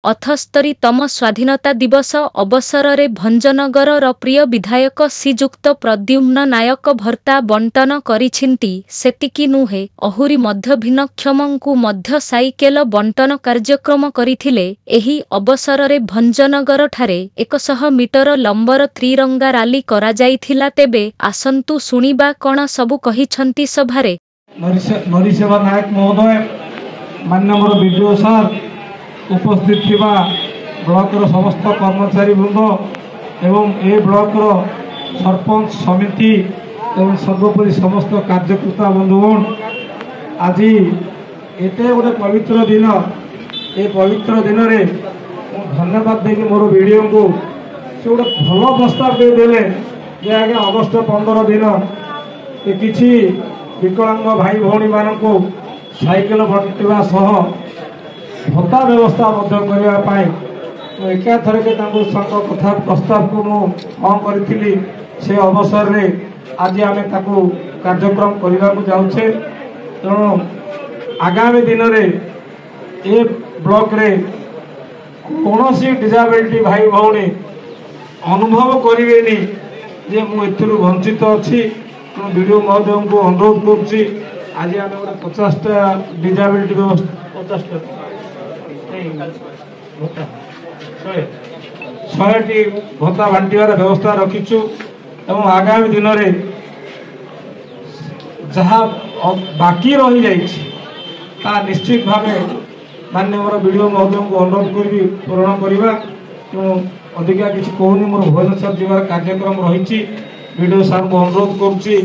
78तम स्वाधीनता दिवस अवसर भंजनगर प्रिय विधायक श्रीजुक्त प्रद्युम्न नायक भर्ता बंटन करिछिंती। सेतिकी नुहे अहुरी मध्य भिन्नक्षमंकु मध्य साइकेल बंटन कार्यक्रम करिथिले। एही अवसर भंजनगर ठारे 100 मीटर लंबर त्रिरंगा राली करा जाइथिला। तेबे आसंतु सुनिबा कण सबु कहिछंती सभारे। नरिसेवा नायक महोदय, माननीय विडीओ सार, उपस्थित थिबा ब्लॉकर समस्त कर्मचारी वृंद एवं ए ब्लॉकर सरपंच समिति एवं सर्वोपरि समस्त कार्यकर्ता बंधुगण, आज एते गोटे पवित्र दिन, ए पवित्र दिन रे धन्यवाद देकी मोर वीडियो को से गोटे भल प्रस्ताव देदेले जे आगे अगस्ट 15 दिन ए किछि विकलांग भाई भौणी मानकु साइकेल बंटिबा सह भत्ता व्यवस्था करने एकाथर के कथा प्रस्ताव को मुझे करी से अवसर में आज आम कार्यक्रम करने को जाऊे। तेणु आगामी दिन में ए ब्लॉक रे कौन सी डिसेबिलिटी भाई भौणी अनुभव करेनि जे मुझे वंचित अच्छी। तेणु वीडियो महोदय को अनुरोध करुच्ची आज आम गोटे 50टा डिसेबिलिटी व्यवस्था 50टा 100टी भत्ता बांटार व्यवस्था रखीचु एवं आगामी दिन में जहाँ बाकी रही जाइए निश्चित भाव माननीय वीडियो महोदय को अनुरोध करी पूरण करवा। तेणु अधिका किसी कहूनी मोर भुवनेश्वर जीवार कार्यक्रम रही वीडियो सार को अनुरोध करुच्ची